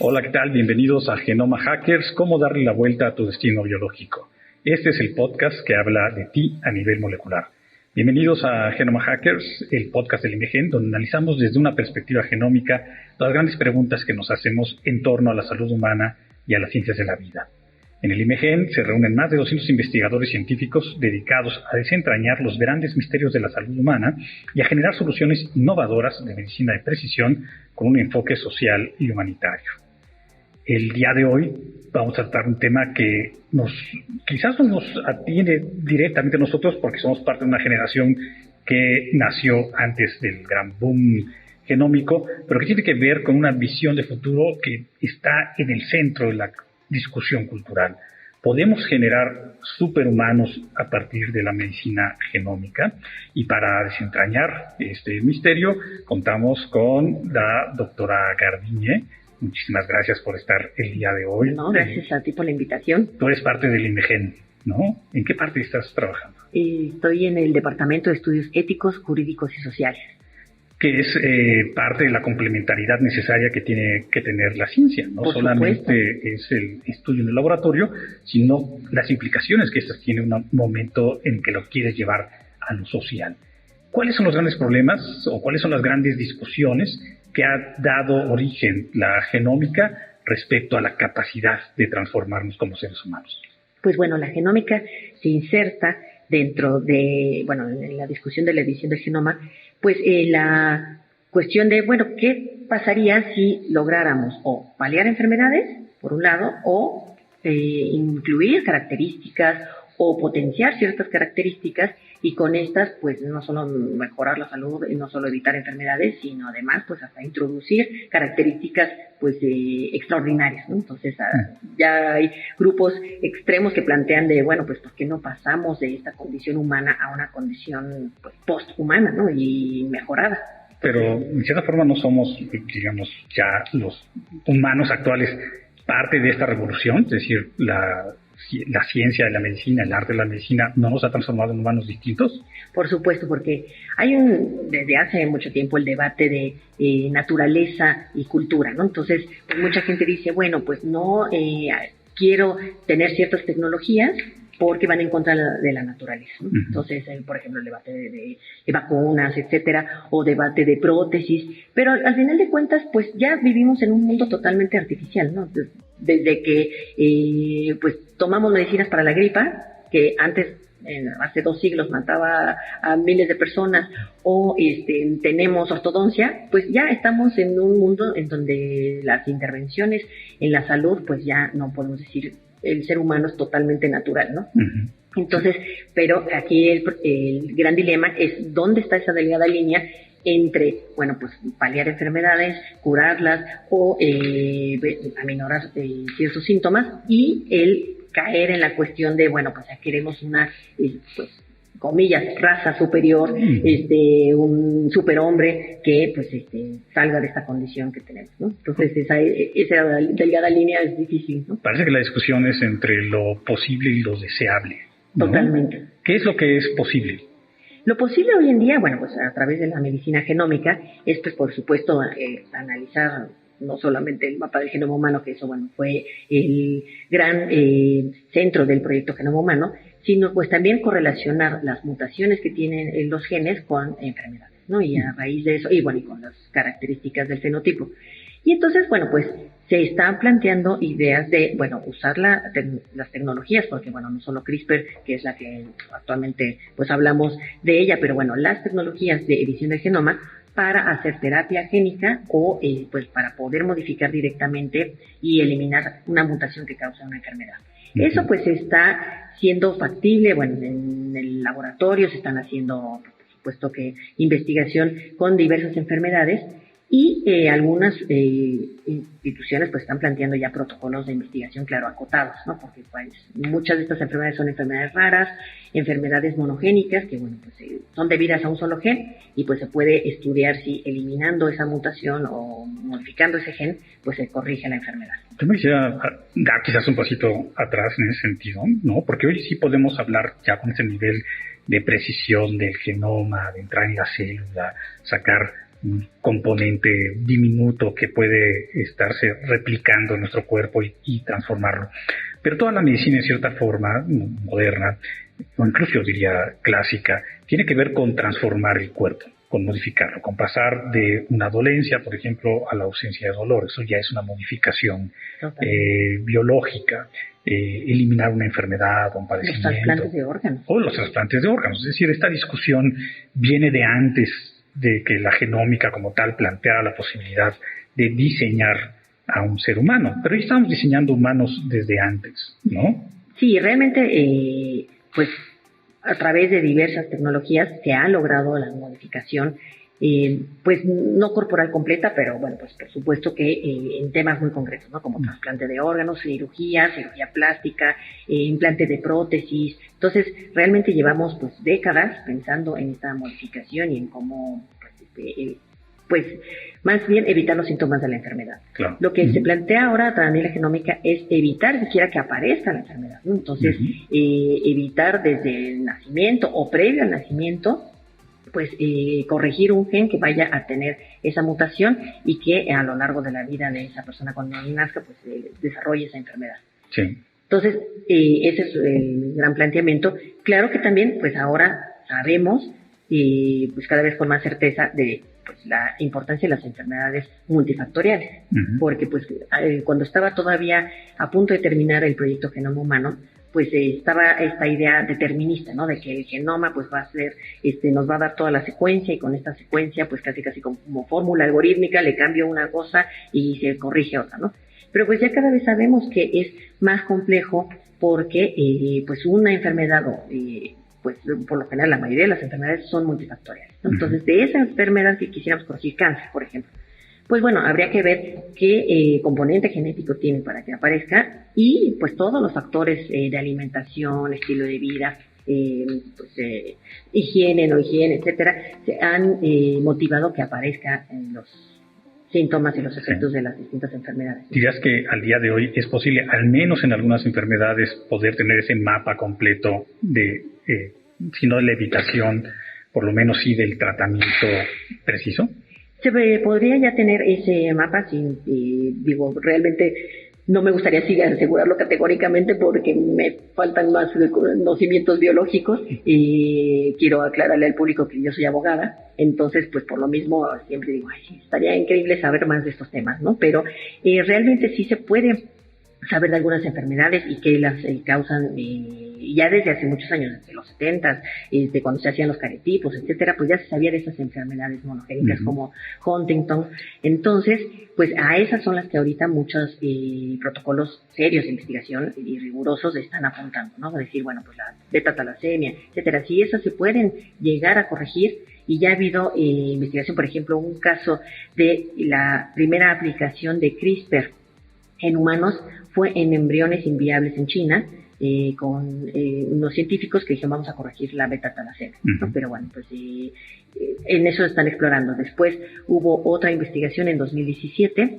Hola, ¿qué tal? Bienvenidos a Genoma Hackers, cómo darle la vuelta a tu destino biológico. Este es el podcast que habla de ti a nivel molecular. Bienvenidos a Genoma Hackers, el podcast del IMEGEN, donde analizamos desde una perspectiva genómica las grandes preguntas que nos hacemos en torno a la salud humana y a las ciencias de la vida. En el IMEGEN se reúnen más de 200 investigadores científicos dedicados a desentrañar los grandes misterios de la salud humana y a generar soluciones innovadoras de medicina de precisión con un enfoque social y humanitario. El día de hoy vamos a tratar un tema que quizás no nos atiende directamente a nosotros porque somos parte de una generación que nació antes del gran boom genómico, pero que tiene que ver con una visión de futuro que está en el centro de la discusión cultural. ¿Podemos generar superhumanos a partir de la medicina genómica? Y para desentrañar este misterio, contamos con la doctora Garbiñe. Muchísimas gracias por estar el día de hoy. No, gracias a ti por la invitación. Tú eres parte del IMEGEN, ¿no? ¿En qué parte estás trabajando? Estoy en el Departamento de Estudios Éticos, Jurídicos y Sociales. Que es parte de la complementariedad necesaria que tiene que tener la ciencia. No por solamente supuesto. Es el estudio en el laboratorio, sino las implicaciones que estas tienen en un momento en que lo quieres llevar a lo social. ¿Cuáles son los grandes problemas o cuáles son las grandes discusiones que ha dado origen la genómica respecto a la capacidad de transformarnos como seres humanos? Pues bueno, la genómica se inserta dentro de, en la discusión de la edición del genoma, pues la cuestión de, ¿qué pasaría si lográramos o paliar enfermedades, por un lado, o incluir características o potenciar ciertas características y con estas, pues no solo mejorar la salud y no solo evitar enfermedades, sino además, pues hasta introducir características, pues extraordinarias, ¿no? Entonces, ya hay grupos extremos que plantean de, pues ¿por qué no pasamos de esta condición humana a una condición, pues, posthumana, ¿no? Y mejorada. Pero, de cierta forma, no somos, digamos, ya los humanos actuales parte de esta revolución, es decir, la ciencia de la medicina, el arte de la medicina, ¿no nos ha transformado en humanos distintos? Por supuesto, porque hay desde hace mucho tiempo el debate de naturaleza y cultura, ¿no? Entonces, pues mucha gente dice, pues no quiero tener ciertas tecnologías porque van en contra de la naturaleza, ¿no? Uh-huh. Entonces, por ejemplo, el debate de vacunas, etcétera, o debate de prótesis, pero al final de cuentas, pues ya vivimos en un mundo totalmente artificial, ¿no? Desde que pues tomamos medicinas para la gripa, que antes, hace 2 siglos, mataba a miles de personas, o tenemos ortodoncia, pues ya estamos en un mundo en donde las intervenciones en la salud, pues ya no podemos decir el ser humano es totalmente natural, ¿no? Uh-huh. Entonces, pero aquí el gran dilema es dónde está esa delgada línea entre, pues paliar enfermedades, curarlas o aminorar ciertos síntomas y el caer en la cuestión de, pues ya queremos una, pues, comillas, raza superior, un superhombre que, pues, salga de esta condición que tenemos, ¿no? Entonces, esa delgada línea es difícil, ¿no? Parece que la discusión es entre lo posible y lo deseable, ¿no? Totalmente. ¿Qué es lo que es posible? Lo posible hoy en día, pues a través de la medicina genómica, es, pues, por supuesto, analizar no solamente el mapa del genoma humano, que eso, fue el gran centro del proyecto Genoma Humano, sino pues también correlacionar las mutaciones que tienen los genes con enfermedades, ¿no? Y a raíz de eso, y con las características del fenotipo. Y entonces, pues se están planteando ideas de, usar las tecnologías, porque, no solo CRISPR, que es la que actualmente, pues hablamos de ella, pero las tecnologías de edición del genoma para hacer terapia génica o, pues para poder modificar directamente y eliminar una mutación que causa una enfermedad. Uh-huh. Eso pues está siendo factible, en el laboratorio se están haciendo, por supuesto que investigación con diversas enfermedades y algunas instituciones pues están planteando ya protocolos de investigación, claro, acotados, ¿no? Porque pues muchas de estas enfermedades son enfermedades raras, enfermedades monogénicas que son debidas a un solo gen y pues se puede estudiar si eliminando esa mutación o modificando ese gen pues se corrige la enfermedad. Yo me quisiera dar quizás un pasito atrás en ese sentido, ¿no? Porque hoy sí podemos hablar ya con ese nivel de precisión del genoma, de entrar en la célula, sacar un componente diminuto que puede estarse replicando en nuestro cuerpo y transformarlo. Pero toda la medicina, en cierta forma, moderna, o incluso yo diría clásica, tiene que ver con transformar el cuerpo, con modificarlo, con pasar de una dolencia, por ejemplo, a la ausencia de dolor. Eso ya es una modificación biológica. Eliminar una enfermedad o un padecimiento. Los trasplantes de órganos. O los trasplantes de órganos. Es decir, esta discusión viene de antes de que la genómica como tal planteara la posibilidad de diseñar a un ser humano. Pero ya estamos diseñando humanos desde antes, ¿no? Sí, realmente, pues a través de diversas tecnologías se ha logrado la modificación, pues no corporal completa, pero bueno, pues por supuesto que en temas muy concretos, ¿no? Como trasplante de órganos, cirugía plástica, implante de prótesis. Entonces, realmente llevamos pues décadas pensando en esta modificación y en cómo pues más bien evitar los síntomas de la enfermedad. Claro. Lo que se plantea ahora también la genómica es evitar siquiera que aparezca la enfermedad, ¿no? Entonces, evitar desde el nacimiento o previo al nacimiento, pues corregir un gen que vaya a tener esa mutación y que a lo largo de la vida de esa persona cuando nazca, pues desarrolle esa enfermedad. Sí. Entonces, ese es el gran planteamiento. Claro que también, pues ahora sabemos, pues cada vez con más certeza de pues la importancia de las enfermedades multifactoriales, porque pues cuando estaba todavía a punto de terminar el proyecto Genoma Humano, pues estaba esta idea determinista, ¿no? De que el genoma pues va a ser, nos va a dar toda la secuencia y con esta secuencia pues casi como fórmula algorítmica le cambio una cosa y se corrige otra, ¿no? Pero pues ya cada vez sabemos que es más complejo porque pues una enfermedad pues por lo general la mayoría de las enfermedades son multifactoriales, ¿no? Entonces de esa enfermedad que quisiéramos corregir, cáncer por ejemplo, pues bueno, habría que ver qué componente genético tiene para que aparezca y pues todos los factores de alimentación, estilo de vida, higiene, no higiene, etcétera, se han motivado que aparezca en los síntomas y los efectos de las distintas enfermedades. ¿Dirías que al día de hoy es posible, al menos en algunas enfermedades, poder tener ese mapa completo de, si no de la evitación, por lo menos sí del tratamiento preciso? Se podría ya tener ese mapa, realmente no me gustaría asegurarlo categóricamente porque me faltan más conocimientos biológicos y quiero aclararle al público que yo soy abogada, entonces pues por lo mismo siempre digo, estaría increíble saber más de estos temas, ¿no? Pero realmente sí se puede saber de algunas enfermedades y que las causan ya desde hace muchos años, desde los 70, cuando se hacían los carotipos, etcétera, pues ya se sabía de esas enfermedades monogénicas como Huntington. Entonces, pues a esas son las que ahorita muchos protocolos serios de investigación y rigurosos están apuntando, ¿no? Es decir, bueno, pues la beta-talasemia, etcétera, si esas se pueden llegar a corregir. Y ya ha habido investigación, por ejemplo, un caso de la primera aplicación de CRISPR en humanos fue en embriones inviables en China, con unos científicos que dijeron vamos a corregir la beta-talasemia, ¿no? Pero bueno, pues en eso están explorando. Después hubo otra investigación en 2017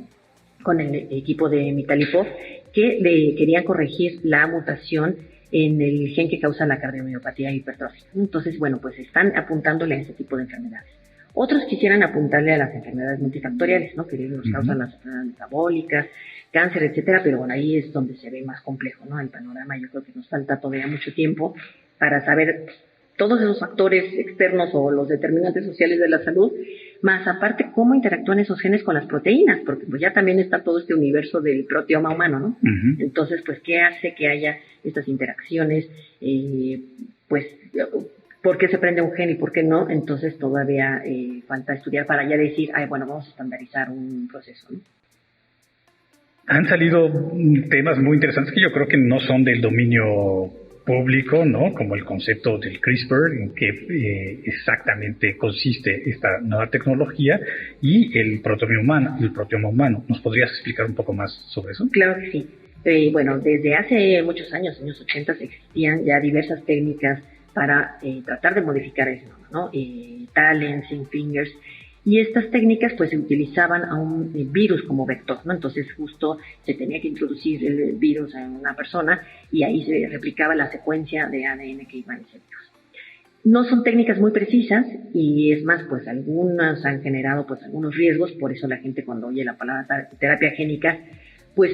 con el equipo de Mitalipov que querían corregir la mutación en el gen que causa la cardiomiopatía hipertrófica. Entonces, bueno, pues están apuntándole a ese tipo de enfermedades. Otros quisieran apuntarle a las enfermedades multifactoriales, ¿no? Que nos causan las enfermedades metabólicas, cáncer, etcétera, pero bueno, ahí es donde se ve más complejo, ¿no? El panorama, yo creo que nos falta todavía mucho tiempo para saber todos esos factores externos o los determinantes sociales de la salud, más aparte cómo interactúan esos genes con las proteínas, porque pues ya también está todo este universo del proteoma humano, ¿no? Entonces, pues, ¿qué hace que haya estas interacciones? Pues, ¿por qué se prende un gen y por qué no? Entonces todavía falta estudiar para ya decir, bueno, vamos a estandarizar un proceso, ¿no? Han salido temas muy interesantes que yo creo que no son del dominio público, ¿no? Como el concepto del CRISPR, en que exactamente consiste esta nueva tecnología, y el proteoma humano. ¿Nos podrías explicar un poco más sobre eso? Claro que sí. Bueno, desde hace muchos años 80, existían ya diversas técnicas para tratar de modificar el genoma, ¿no? Talent, zinc fingers. Y estas técnicas pues se utilizaban a un virus como vector, ¿no? Entonces justo se tenía que introducir el virus en una persona y ahí se replicaba la secuencia de ADN que iba en ese virus. No son técnicas muy precisas y es más, pues algunas han generado pues algunos riesgos, por eso la gente cuando oye la palabra terapia génica, pues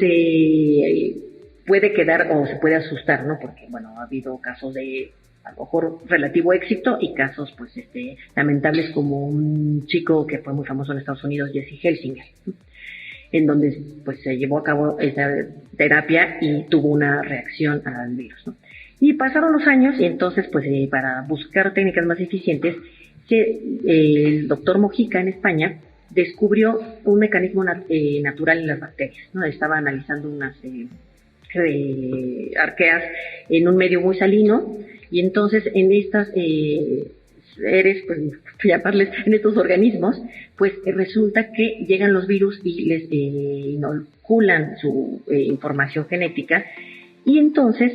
puede quedar o se puede asustar, ¿no? Porque, bueno, ha habido casos de a lo mejor relativo éxito y casos pues lamentables como un chico que fue muy famoso en Estados Unidos, Jesse Helsinger, ¿no? En donde pues se llevó a cabo esa terapia y tuvo una reacción al virus, ¿no? Y pasaron los años y entonces pues para buscar técnicas más eficientes, el doctor Mojica en España descubrió un mecanismo natural en las bacterias, ¿no? Estaba analizando unas arqueas en un medio muy salino y entonces en estas seres, pues llamarles, en estos organismos, pues resulta que llegan los virus y les inoculan su información genética y entonces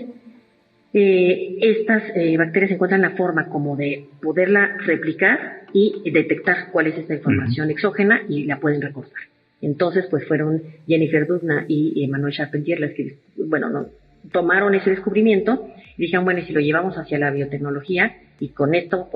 estas bacterias encuentran la forma como de poderla replicar y detectar cuál es esta información exógena y la pueden recortar. Entonces, pues fueron Jennifer Doudna y Emmanuel Charpentier las que, bueno, no, tomaron ese descubrimiento y dijeron, bueno, y si lo llevamos hacia la biotecnología y con esto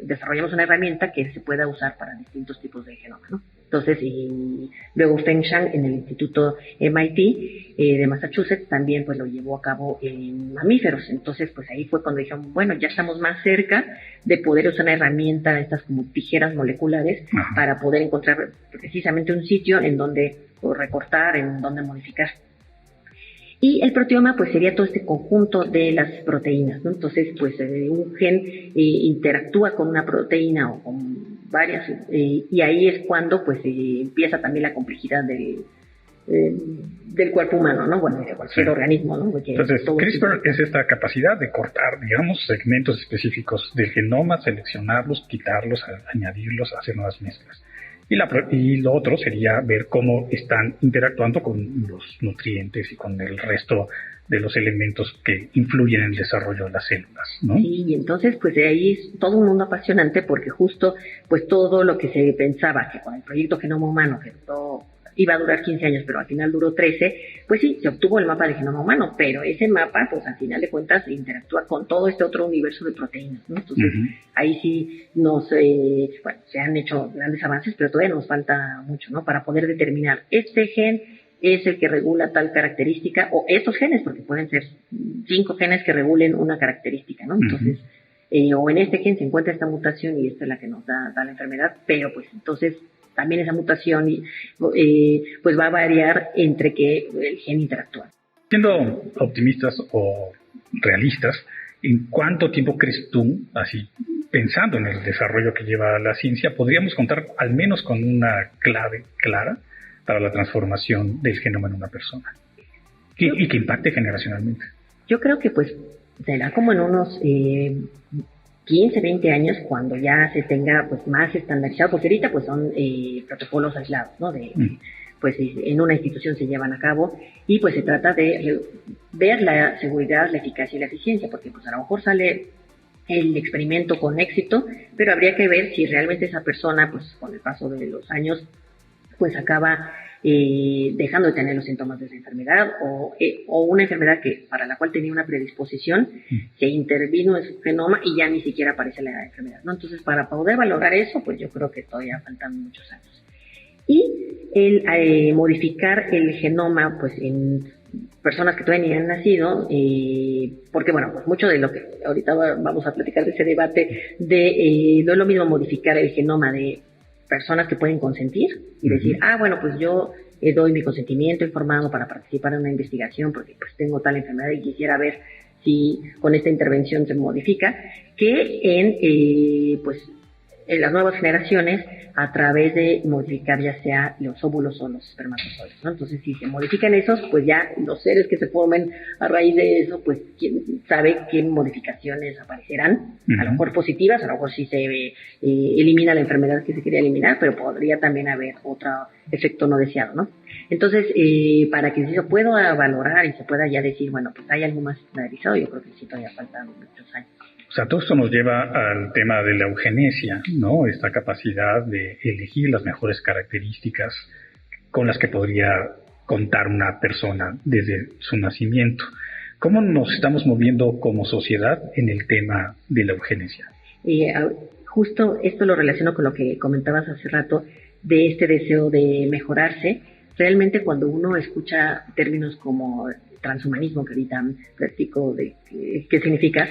desarrollamos una herramienta que se pueda usar para distintos tipos de genoma, ¿no? Entonces, y luego Feng Shang en el Instituto MIT de Massachusetts también pues lo llevó a cabo en mamíferos. Entonces, pues ahí fue cuando dijeron, bueno, ya estamos más cerca de poder usar una herramienta, estas como tijeras moleculares, para poder encontrar precisamente un sitio en donde recortar, en donde modificar. Y el proteoma pues sería todo este conjunto de las proteínas, ¿no? Entonces pues un gen interactúa con una proteína o con varias y ahí es cuando pues empieza también la complejidad del cuerpo humano, ¿no? Bueno, de cualquier organismo, ¿no? Porque entonces CRISPR es esta capacidad de cortar, digamos, segmentos específicos del genoma, seleccionarlos, quitarlos, añadirlos, hacer nuevas mezclas. Y lo otro sería ver cómo están interactuando con los nutrientes y con el resto de los elementos que influyen en el desarrollo de las células, ¿no? Sí, y entonces pues de ahí es todo un mundo apasionante porque justo pues todo lo que se pensaba que con el proyecto Genoma Humano, que iba a durar 15 años, pero al final duró 13, pues sí, se obtuvo el mapa del genoma humano, pero ese mapa, pues al final de cuentas, interactúa con todo este otro universo de proteínas, ¿no? Entonces, ahí sí se han hecho grandes avances, pero todavía nos falta mucho, ¿no? Para poder determinar este gen es el que regula tal característica, o estos genes, porque pueden ser 5 genes que regulen una característica, ¿no? Entonces, o en este gen se encuentra esta mutación y esta es la que nos da la enfermedad, pero pues entonces también esa mutación pues va a variar entre que el gen interactúa. Siendo optimistas o realistas, ¿en cuánto tiempo crees tú, así pensando en el desarrollo que lleva la ciencia, podríamos contar al menos con una clave clara para la transformación del genoma en una persona y que impacte generacionalmente? Yo creo que pues será como en unos 15, 20 años cuando ya se tenga pues más estandarizado, porque ahorita pues son protocolos aislados, ¿no? Pues en una institución se llevan a cabo y pues se trata de ver la seguridad, la eficacia y la eficiencia, porque pues a lo mejor sale el experimento con éxito, pero habría que ver si realmente esa persona pues con el paso de los años pues acaba dejando de tener los síntomas de esa enfermedad o una enfermedad que para la cual tenía una predisposición, se intervino en su genoma y ya ni siquiera aparece la enfermedad, ¿no? Entonces, para poder valorar eso, pues yo creo que todavía faltan muchos años. Y el modificar el genoma, pues en personas que todavía ni han nacido, porque bueno, pues mucho de lo que ahorita vamos a platicar de ese debate no es lo mismo modificar el genoma de personas que pueden consentir y decir, bueno, pues yo doy mi consentimiento informado para participar en una investigación porque pues tengo tal enfermedad y quisiera ver si con esta intervención se modifica, que en las nuevas generaciones a través de modificar ya sea los óvulos o los espermatozoides, ¿no? Entonces, si se modifican esos, pues ya los seres que se formen a raíz de eso, pues quién sabe qué modificaciones aparecerán, a lo mejor positivas, a lo mejor sí se elimina la enfermedad que se quería eliminar, pero podría también haber otro efecto no deseado, ¿no? Entonces, para que se pueda valorar y se pueda ya decir, bueno, pues hay algo más estandarizado, yo creo que sí todavía faltan muchos años. O sea, todo esto nos lleva al tema de la eugenesia, ¿no? Esta capacidad de elegir las mejores características con las que podría contar una persona desde su nacimiento. ¿Cómo nos estamos moviendo como sociedad en el tema de la eugenesia? Justo esto lo relaciono con lo que comentabas hace rato de este deseo de mejorarse. Realmente cuando uno escucha términos como transhumanismo, que ahorita platico de qué significa,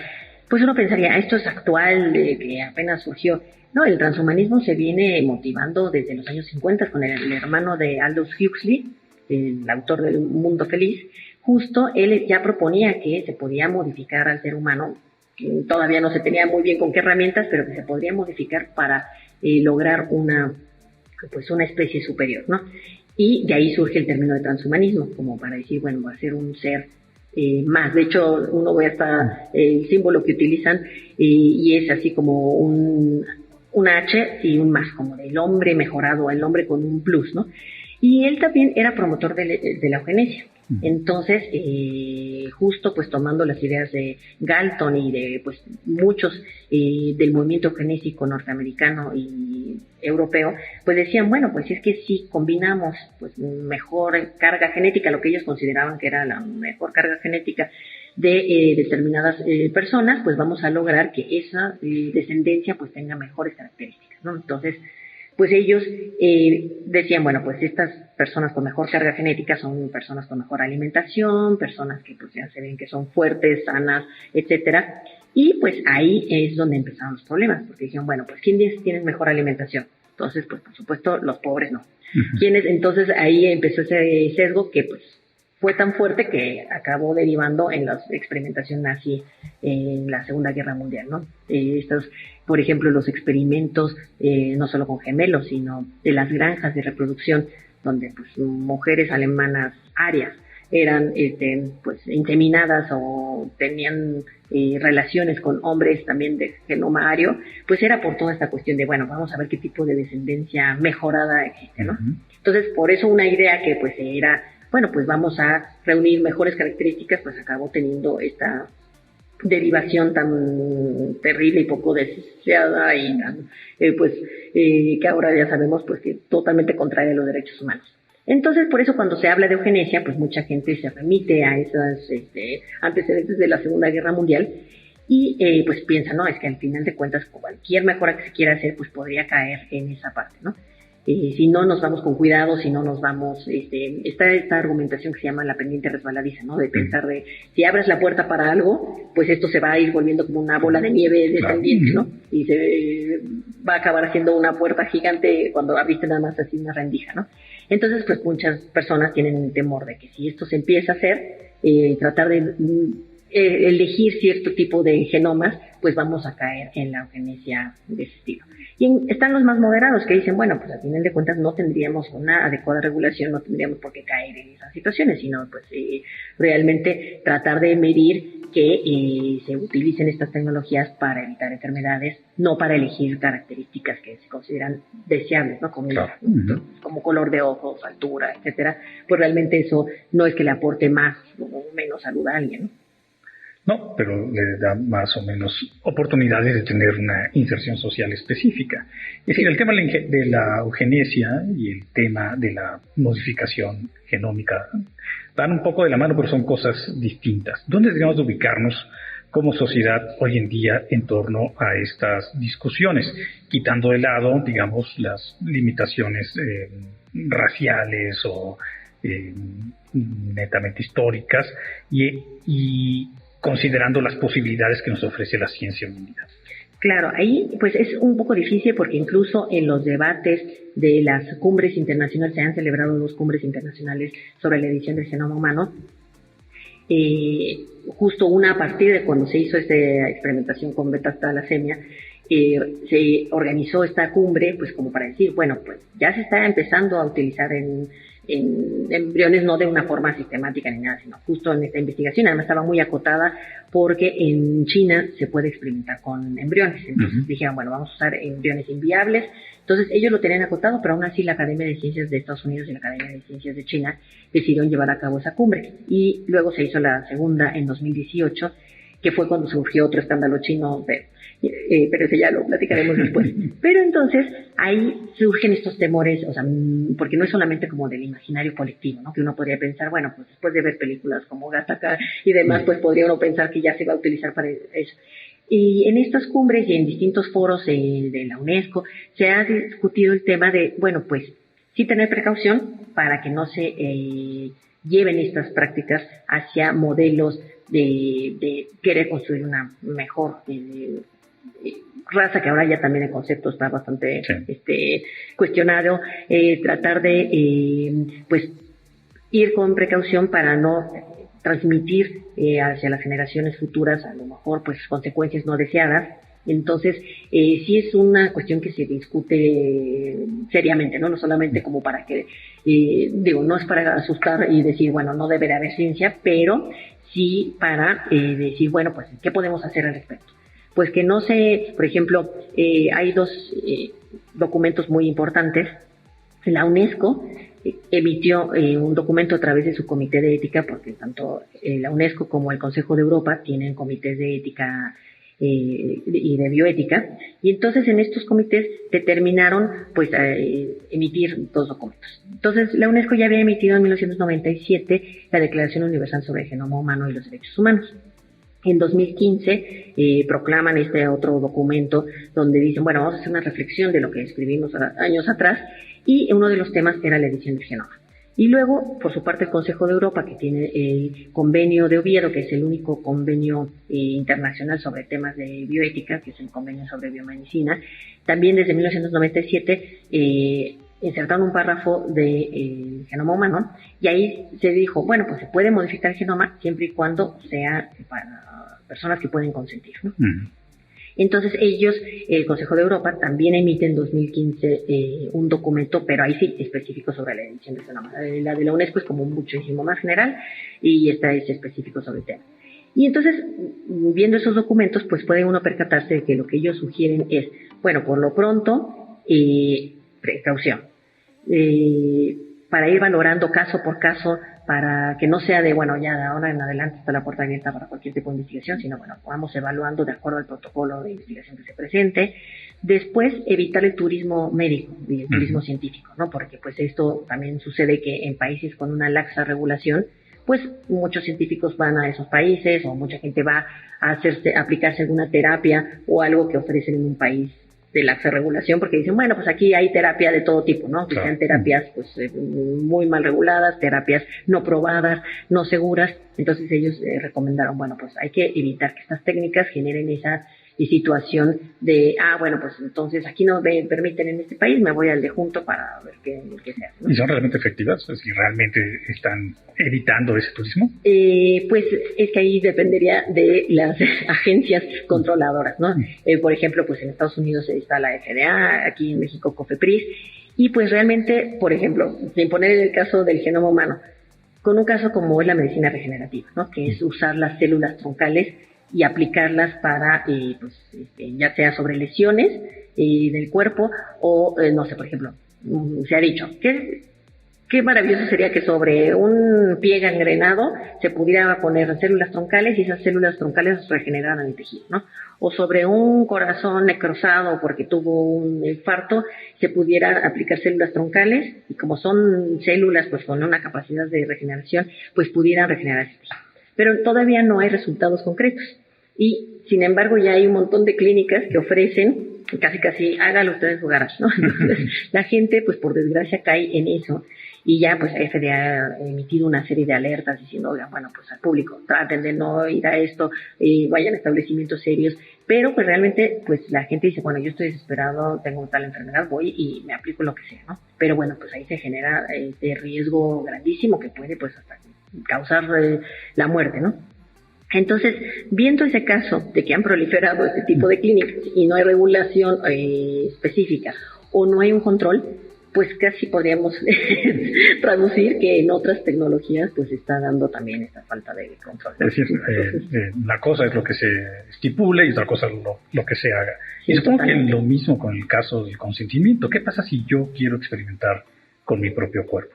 pues uno pensaría, esto es actual, que apenas surgió. No, el transhumanismo se viene motivando desde los años 50 con el hermano de Aldous Huxley, el autor del Mundo Feliz. Justo él ya proponía que se podía modificar al ser humano, que todavía no se tenía muy bien con qué herramientas, pero que se podría modificar para lograr una especie superior, ¿no? Y de ahí surge el término de transhumanismo, como para decir, bueno, va a ser un ser más. De hecho, uno ve hasta el símbolo que utilizan y es así como un H y un más, como del hombre mejorado, el hombre con un plus, ¿no? Y él también era promotor de la eugenesia. Entonces, justo pues tomando las ideas de Galton y de pues muchos del movimiento eugenésico norteamericano y europeo, pues decían, bueno, pues es que si combinamos pues mejor carga genética, lo que ellos consideraban que era la mejor carga genética de determinadas personas, pues vamos a lograr que esa descendencia pues tenga mejores características, ¿no? Entonces, pues ellos decían, bueno, pues estas personas con mejor carga genética son personas con mejor alimentación, personas que pues ya se ven que son fuertes, sanas, etcétera. Y pues ahí es donde empezaron los problemas, porque dijeron, bueno, pues ¿quiénes tienen mejor alimentación? Entonces, pues por supuesto, los pobres no. ¿Quiénes? Entonces ahí empezó ese sesgo que pues fue tan fuerte que acabó derivando en la experimentación nazi en la Segunda Guerra Mundial, ¿no? Por ejemplo, los experimentos, no solo con gemelos, sino de las granjas de reproducción, donde pues mujeres alemanas arias eran pues inseminadas o tenían relaciones con hombres también de genoma ario, pues era por toda esta cuestión de, bueno, vamos a ver qué tipo de descendencia mejorada existe, ¿no? Entonces, por eso una idea que pues era, bueno, pues vamos a reunir mejores características, pues acabó teniendo esta derivación tan terrible y poco deseada y tan, que ahora ya sabemos pues que totalmente contraria a los derechos humanos. Entonces, por eso cuando se habla de eugenesia, pues mucha gente se remite a esos antecedentes de la Segunda Guerra Mundial y pues piensa, no, es que al final de cuentas cualquier mejora que se quiera hacer pues podría caer en esa parte, ¿no? Si no nos vamos con cuidado, si no nos vamos, está esta argumentación que se llama la pendiente resbaladiza, ¿no? De pensar de, si abres la puerta para algo, pues esto se va a ir volviendo como una bola de nieve descendiente, ¿no? Y se va a acabar haciendo una puerta gigante cuando abriste nada más así una rendija, ¿no? Entonces, pues muchas personas tienen el temor de que si esto se empieza a hacer, tratar de elegir cierto tipo de genomas, pues vamos a caer en la eugenesia de ese estilo. Y están los más moderados que dicen, bueno, pues al final de cuentas no tendríamos una adecuada regulación, no tendríamos por qué caer en esas situaciones, sino pues realmente tratar de medir que se utilicen estas tecnologías para evitar enfermedades, no para elegir características que se consideran deseables, ¿no? Como color de ojos, altura, etcétera. Pues realmente eso no es que le aporte más o menos salud a alguien, ¿no? No, pero le da más o menos oportunidades de tener una inserción social específica. Es decir, el tema de la eugenesia y el tema de la modificación genómica van un poco de la mano, pero son cosas distintas. ¿Dónde debemos ubicarnos como sociedad hoy en día en torno a estas discusiones? Quitando de lado, digamos, las limitaciones raciales o netamente históricas y considerando las posibilidades que nos ofrece la ciencia mundial. Claro, ahí pues es un poco difícil porque incluso en los debates de las cumbres internacionales, se han celebrado 2 cumbres internacionales sobre la edición del genoma humano, justo una a partir de cuando se hizo esta experimentación con beta-talasemia, se organizó esta cumbre pues como para decir, bueno, pues ya se está empezando a utilizar en embriones, no de una forma sistemática ni nada, sino justo en esta investigación. Además estaba muy acotada porque en China se puede experimentar con embriones. Entonces dijeron, bueno, vamos a usar embriones inviables. Entonces ellos lo tenían acotado, pero aún así la Academia de Ciencias de Estados Unidos y la Academia de Ciencias de China decidieron llevar a cabo esa cumbre. Y luego se hizo la segunda en 2018, que fue cuando surgió otro escándalo chino pero eso ya lo platicaremos después. Pero entonces ahí surgen estos temores, o sea, porque no es solamente como del imaginario colectivo, ¿no? Que uno podría pensar, bueno, pues después de ver películas como Gattaca y demás, pues podría uno pensar que ya se va a utilizar para eso. Y en estas cumbres y en distintos foros de la UNESCO se ha discutido el tema de, bueno, pues sí tener precaución para que no se lleven estas prácticas hacia modelos de querer construir una mejor raza, que ahora ya también el concepto está bastante cuestionado, tratar de pues ir con precaución para no transmitir hacia las generaciones futuras a lo mejor pues consecuencias no deseadas. Entonces, sí es una cuestión que se discute seriamente, ¿no? No solamente como para que, no es para asustar y decir, bueno, no debe de haber ciencia, pero sí para decir, bueno, pues, ¿qué podemos hacer al respecto? Pues que no se, por ejemplo, hay dos documentos muy importantes. La UNESCO emitió un documento a través de su comité de ética, porque tanto la UNESCO como el Consejo de Europa tienen comités de ética y de bioética, y entonces en estos comités determinaron pues emitir dos documentos. Entonces la UNESCO ya había emitido en 1997 la Declaración Universal sobre el Genoma Humano y los Derechos Humanos. En 2015 proclaman este otro documento donde dicen, bueno, vamos a hacer una reflexión de lo que escribimos años atrás, y uno de los temas era la edición del genoma. Y luego, por su parte, el Consejo de Europa, que tiene el convenio de Oviedo, que es el único convenio internacional sobre temas de bioética, que es el convenio sobre biomedicina, también desde 1997 insertaron un párrafo de genoma humano, y ahí se dijo, bueno, pues se puede modificar el genoma siempre y cuando sea para personas que pueden consentir, ¿no? Entonces ellos, el Consejo de Europa, también emite en 2015 un documento, pero ahí sí específico sobre la edición del genoma. La de la UNESCO es como muchísimo más general, y esta es específico sobre el tema. Y entonces, viendo esos documentos, pues puede uno percatarse de que lo que ellos sugieren es, bueno, por lo pronto, precaución, para ir valorando caso por caso, para que no sea de, bueno, ya de ahora en adelante está la puerta abierta para cualquier tipo de investigación, sino, bueno, vamos evaluando de acuerdo al protocolo de investigación que se presente. Después, evitar el turismo médico y el turismo científico, ¿no? Porque, pues, esto también sucede que en países con una laxa regulación, pues, muchos científicos van a esos países, o mucha gente va a aplicarse alguna terapia o algo que ofrecen en un país de laxa regulación, porque dicen, bueno, pues aquí hay terapia de todo tipo, ¿no? Que sean terapias pues muy mal reguladas, terapias no probadas, no seguras. Entonces ellos recomendaron, bueno, pues hay que evitar que estas técnicas generen esa situación de, bueno, pues entonces aquí no me permiten en este país, me voy al de junto para ver qué se hace, ¿no? ¿Y son realmente efectivas? Es decir, ¿realmente están evitando ese turismo? Pues es que ahí dependería de las agencias controladoras, ¿no? Por ejemplo, pues en Estados Unidos está la FDA, aquí en México COFEPRIS, y pues realmente, por ejemplo, sin poner el caso del genoma humano, con un caso como es la medicina regenerativa, ¿no? Que es usar las células troncales y aplicarlas para, ya sea sobre lesiones del cuerpo o, no sé, por ejemplo, se ha dicho, qué maravilloso sería que sobre un pie gangrenado se pudiera poner células troncales y esas células troncales regeneraran el tejido, ¿no? O sobre un corazón necrosado porque tuvo un infarto, se pudiera aplicar células troncales y como son células pues con una capacidad de regeneración, pues pudieran regenerar ese tejido. Pero todavía no hay resultados concretos. Y, sin embargo, ya hay un montón de clínicas que ofrecen, casi, hágalo usted en su garage, ¿no? Entonces, la gente, pues, por desgracia, cae en eso. Y ya, pues, la FDA ha emitido una serie de alertas diciendo, oigan, bueno, pues, al público, traten de no ir a esto, vayan a establecimientos serios. Pero, pues, realmente, pues, la gente dice, bueno, yo estoy desesperado, tengo tal enfermedad, voy y me aplico lo que sea, ¿no? Pero, bueno, pues, ahí se genera este riesgo grandísimo que puede, pues, hasta causar la muerte, ¿no? Entonces, viendo ese caso de que han proliferado este tipo de clínicas y no hay regulación específica o no hay un control, pues casi podríamos traducir que en otras tecnologías pues está dando también esta falta de control. Es decir, una cosa es lo que se estipule y otra cosa es lo que se haga. Y supongo que lo mismo con el caso del consentimiento. ¿Qué pasa si yo quiero experimentar con mi propio cuerpo?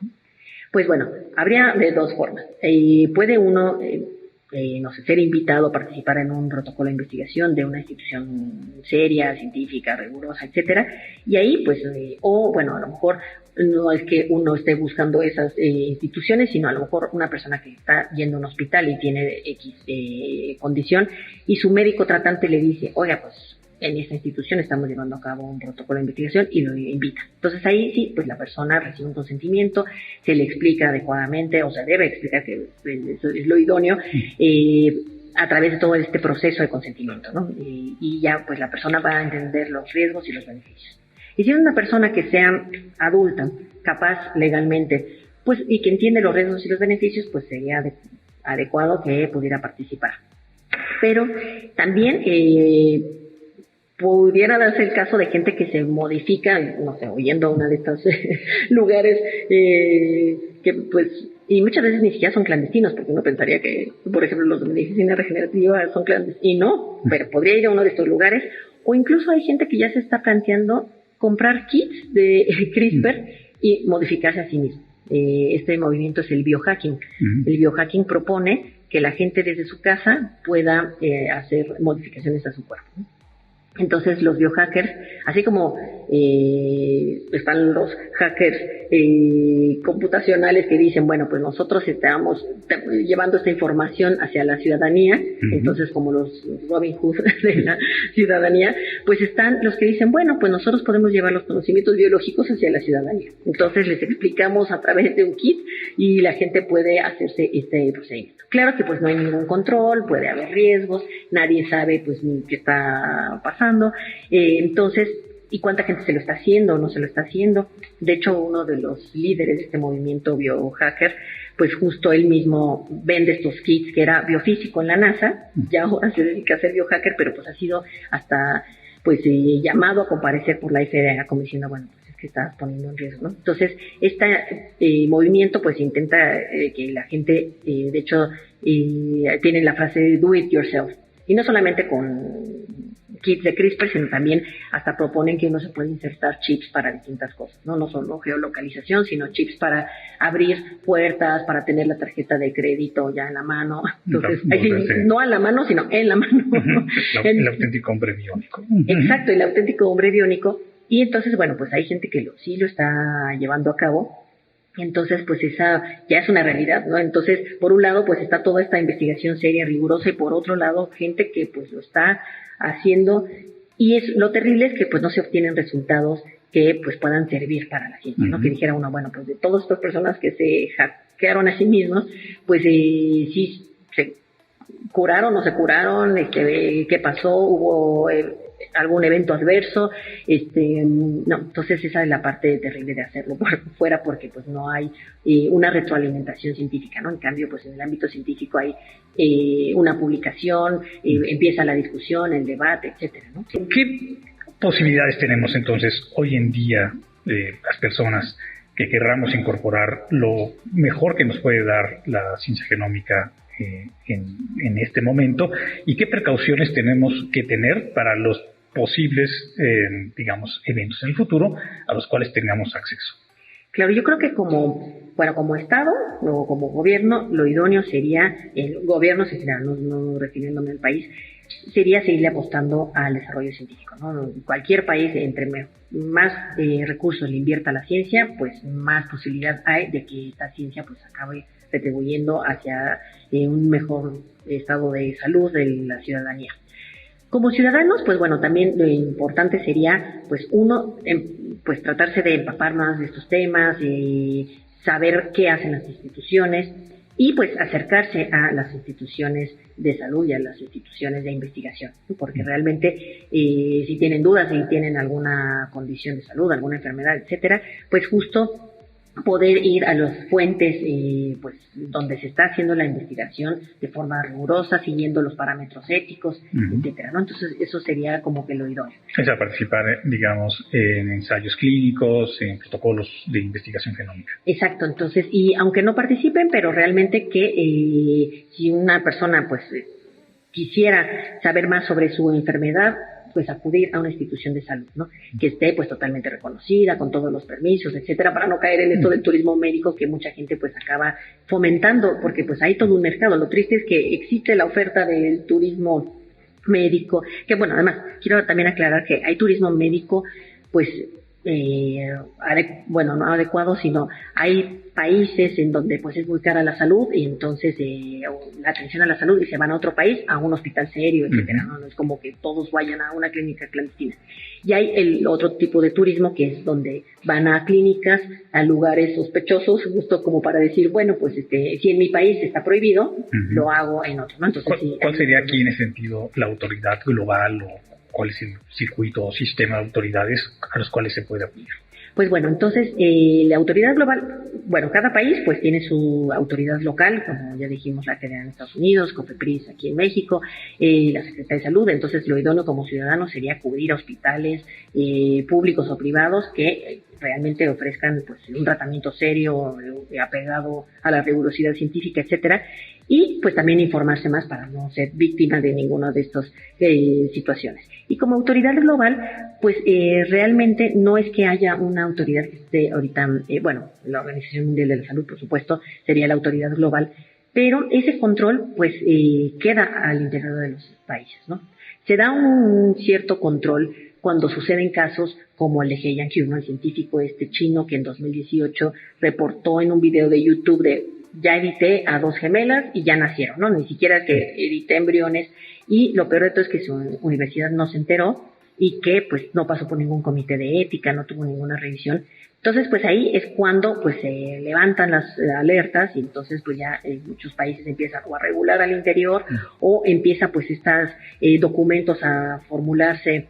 Pues bueno, habría de dos formas. Puede uno no sé, ser invitado a participar en un protocolo de investigación de una institución seria, científica, rigurosa, etcétera, y ahí pues, o bueno, a lo mejor no es que uno esté buscando esas instituciones, sino a lo mejor una persona que está yendo a un hospital y tiene X condición, y su médico tratante le dice, oiga, pues en esta institución estamos llevando a cabo un protocolo de investigación, y lo invita. Entonces ahí sí, pues la persona recibe un consentimiento, se le explica adecuadamente, o se debe explicar que eso es lo idóneo, a través de todo este proceso de consentimiento, ¿no? Y ya pues la persona va a entender los riesgos y los beneficios. Y si es una persona que sea adulta, capaz legalmente, pues, y que entiende los riesgos y los beneficios, pues sería adecuado que pudiera participar. Pero también pudiera darse el caso de gente que se modifica, no sé, oyendo a uno de estos lugares que pues, y muchas veces ni siquiera son clandestinos, porque uno pensaría que, por ejemplo, los de medicina regenerativa son clandestinos, y no, pero podría ir a uno de estos lugares, o incluso hay gente que ya se está planteando comprar kits de CRISPR y modificarse a sí mismo. Este movimiento es el biohacking. El biohacking propone que la gente desde su casa pueda hacer modificaciones a su cuerpo, ¿no? Entonces los biohackers, así como están los hackers computacionales que dicen, bueno, pues nosotros estamos llevando esta información hacia la ciudadanía, entonces como los Robin Hood de la ciudadanía, pues están los que dicen, bueno, pues nosotros podemos llevar los conocimientos biológicos hacia la ciudadanía. Entonces les explicamos a través de un kit y la gente puede hacerse este procedimiento. Claro que pues no hay ningún control, puede haber riesgos, nadie sabe pues ni qué está pasando, entonces, ¿y cuánta gente se lo está haciendo o no se lo está haciendo? De hecho, uno de los líderes de este movimiento biohacker, pues justo él mismo vende estos kits, que era biofísico en la NASA, ya ahora se dedica a ser biohacker, pero pues ha sido hasta pues llamado a comparecer por la FDA como diciendo, bueno, pues es que estás poniendo en riesgo, ¿no? Entonces, este movimiento pues intenta que la gente, de hecho, tiene la frase do it yourself, y no solamente con kits de CRISPR, sino también hasta proponen que uno se puede insertar chips para distintas cosas, no solo geolocalización, sino chips para abrir puertas, para tener la tarjeta de crédito ya en la mano. Entonces, no a la mano, sino en la mano. El auténtico hombre biónico. Exacto, el auténtico hombre biónico. Y entonces, bueno, pues hay gente que sí lo está llevando a cabo. Entonces, pues esa ya es una realidad, ¿no? Entonces, por un lado, pues está toda esta investigación seria, rigurosa, y por otro lado, gente que pues lo está haciendo, y lo terrible es que pues no se obtienen resultados que pues puedan servir para la ciencia, ¿no? Que dijera uno, bueno, pues de todas estas personas que se hackearon a sí mismos, pues sí se curaron o se curaron, qué pasó, hubo algún evento adverso, no, entonces esa es la parte terrible de hacerlo por fuera, porque pues no hay una retroalimentación científica, ¿no? En cambio, pues en el ámbito científico hay una publicación, empieza la discusión, el debate, etcétera, ¿no? ¿Qué posibilidades tenemos entonces hoy en día las personas que querramos incorporar lo mejor que nos puede dar la ciencia genómica en este momento, y qué precauciones tenemos que tener para los posibles, digamos, eventos en el futuro a los cuales tengamos acceso? Claro, yo creo que como Estado o como gobierno, lo idóneo sería, el gobierno en general, no refiriéndome al país, sería seguirle apostando al desarrollo científico, ¿no? Cualquier país, entre más recursos le invierta a la ciencia, pues más posibilidad hay de que esta ciencia pues acabe retribuyendo hacia un mejor estado de salud de la ciudadanía. Como ciudadanos, pues bueno, también lo importante sería, pues uno, pues tratarse de empapar más de estos temas, saber qué hacen las instituciones, y pues acercarse a las instituciones de salud y a las instituciones de investigación, ¿no? Porque realmente si tienen dudas, si tienen alguna condición de salud, alguna enfermedad, etcétera, pues justo poder ir a las fuentes pues donde se está haciendo la investigación de forma rigurosa, siguiendo los parámetros éticos, etcétera, ¿no? Entonces eso sería como que lo idóneo. O sea, participar, digamos, en ensayos clínicos, en protocolos de investigación genómica. Exacto, entonces, y aunque no participen, pero realmente que si una persona pues quisiera saber más sobre su enfermedad, pues acudir a una institución de salud, ¿no? Que esté pues totalmente reconocida, con todos los permisos, etcétera, para no caer en esto del turismo médico que mucha gente pues acaba fomentando, porque pues hay todo un mercado. Lo triste es que existe la oferta del turismo médico, que bueno, además quiero también aclarar que hay turismo médico pues no adecuado, sino hay países en donde pues es muy cara la salud y entonces la atención a la salud y se van a otro país, a un hospital serio, etcétera, ¿no? No es como que todos vayan a una clínica clandestina. Y hay el otro tipo de turismo que es donde van a clínicas, a lugares sospechosos, justo como para decir, bueno, pues si en mi país está prohibido, lo hago en otro, ¿no? Entonces, ¿Cuál sería aquí en ese sentido la autoridad global o cuál es el circuito o sistema de autoridades a los cuales se puede acudir? Pues bueno, entonces la autoridad global, bueno, cada país pues tiene su autoridad local, como ya dijimos, la que da en Estados Unidos, COFEPRIS aquí en México, la Secretaría de Salud. Entonces lo idóneo como ciudadano sería acudir a hospitales públicos o privados que realmente ofrezcan pues un tratamiento serio, apegado a la rigurosidad científica, etcétera, y pues también informarse más para no ser víctima de ninguna de estas situaciones. Y como autoridad global, pues realmente no es que haya una autoridad que esté ahorita, la Organización Mundial de la Salud, por supuesto, sería la autoridad global, pero ese control pues queda al interior de los países, ¿no? Se da un cierto control cuando suceden casos como el de He Jiankui, ¿no? El científico chino que en 2018 reportó en un video de YouTube de ya edité a 2 gemelas y ya nacieron, ¿no? Ni siquiera que edité embriones, y lo peor de todo es que su universidad no se enteró y que pues no pasó por ningún comité de ética, no tuvo ninguna revisión. Entonces pues ahí es cuando pues se levantan las alertas y entonces pues ya en muchos países empieza o a regular al interior o empieza pues estos documentos a formularse.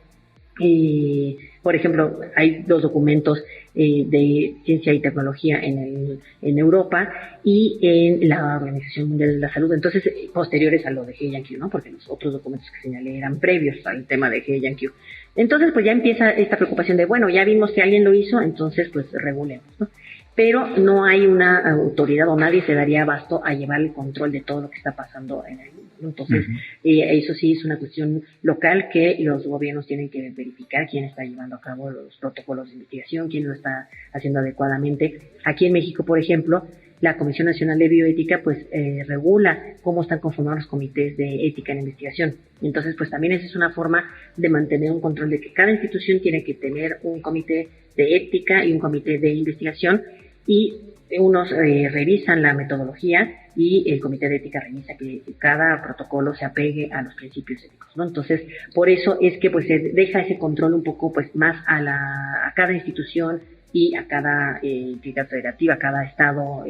Por ejemplo, hay 2 documentos de ciencia y tecnología en Europa y en la Organización Mundial de la Salud, entonces posteriores a lo de He Jiankui, ¿no? Porque los otros documentos que señalé eran previos al tema de He Jiankui. Entonces, pues ya empieza esta preocupación de, bueno, ya vimos que alguien lo hizo, entonces pues regulemos, ¿no? Pero no hay una autoridad o nadie se daría abasto a llevar el control de todo lo que está pasando en el mundo, ¿no? Entonces, eso sí es una cuestión local que los gobiernos tienen que verificar quién está llevando a cabo los protocolos de investigación, quién lo está haciendo adecuadamente. Aquí en México, por ejemplo, la Comisión Nacional de Bioética pues regula cómo están conformados los comités de ética en investigación. Entonces, pues también esa es una forma de mantener un control de que cada institución tiene que tener un comité de ética y un comité de investigación, y unos revisan la metodología y el comité de ética revisa que cada protocolo se apegue a los principios éticos, ¿no? Entonces, por eso es que pues se deja ese control un poco pues más a cada institución y a cada entidad federativa, a cada estado,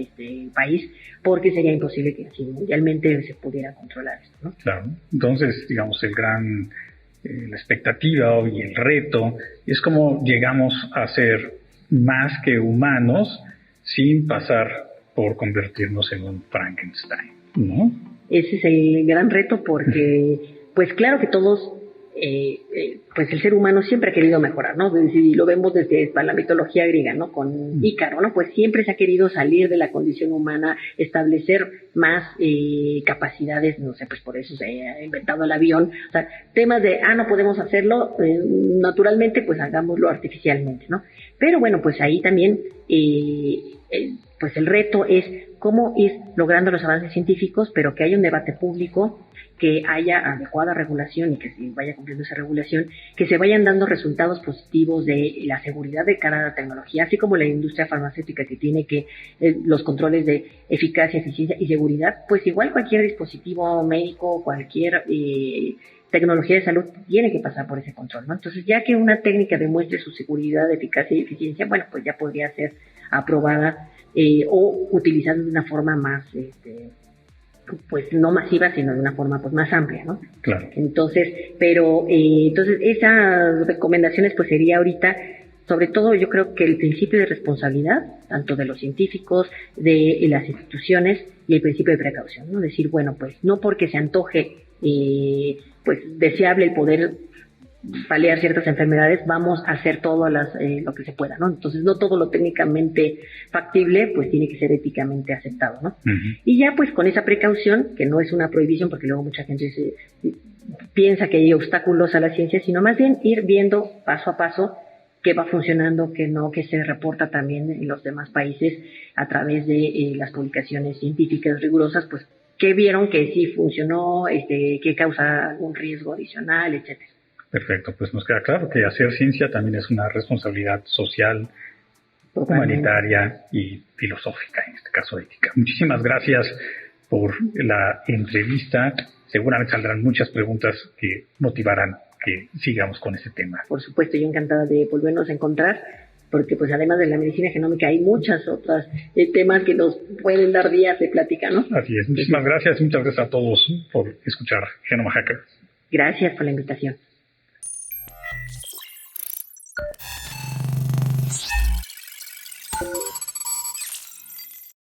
país, porque sería imposible que así mundialmente se pudiera controlar esto, ¿no? Claro. Entonces, digamos, la expectativa y el reto es cómo llegamos a ser más que humanos sin pasar por convertirnos en un Frankenstein, ¿no? Ese es el gran reto porque, pues claro que todos, pues el ser humano siempre ha querido mejorar, ¿no? Y lo vemos desde la mitología griega, ¿no? Con Ícaro, ¿no? Pues siempre se ha querido salir de la condición humana, establecer más capacidades, no sé, pues por eso se ha inventado el avión. O sea, temas de, no podemos hacerlo naturalmente, pues hagámoslo artificialmente, ¿no? Pero bueno, pues ahí también, pues el reto es cómo ir logrando los avances científicos, pero que haya un debate público, que haya adecuada regulación y que se vaya cumpliendo esa regulación, que se vayan dando resultados positivos de la seguridad de cada tecnología, así como la industria farmacéutica que tiene que los controles de eficacia, eficiencia y seguridad, pues igual cualquier dispositivo médico, cualquier tecnología de salud tiene que pasar por ese control, ¿no? Entonces, ya que una técnica demuestre su seguridad, eficacia y eficiencia, bueno, pues ya podría ser aprobada o utilizada de una forma más, pues no masiva, sino de una forma pues más amplia, ¿no? Claro. Entonces, entonces esas recomendaciones pues sería ahorita, sobre todo yo creo que el principio de responsabilidad, tanto de los científicos, de las instituciones y el principio de precaución, ¿no? Decir, bueno, pues no porque se antoje pues deseable el poder paliar ciertas enfermedades, vamos a hacer todo lo que se pueda, ¿no? Entonces, no todo lo técnicamente factible, pues tiene que ser éticamente aceptado, ¿no? Y ya, pues, con esa precaución, que no es una prohibición, porque luego mucha gente piensa que hay obstáculos a la ciencia, sino más bien ir viendo paso a paso qué va funcionando, qué no, qué se reporta también en los demás países a través de las publicaciones científicas rigurosas, pues qué vieron que sí funcionó, qué causa algún riesgo adicional, etcétera. Perfecto, pues nos queda claro que hacer ciencia también es una responsabilidad social, Totalmente. humanitaria y filosófica, en este caso ética. Muchísimas gracias por la entrevista. Seguramente saldrán muchas preguntas que motivarán que sigamos con este tema. Por supuesto, yo encantada de volvernos a encontrar, porque pues además de la medicina genómica hay muchas otras temas que nos pueden dar días de plática, ¿no? Así es. Muchísimas gracias y muchas gracias a todos por escuchar Genoma Hacker. Gracias por la invitación.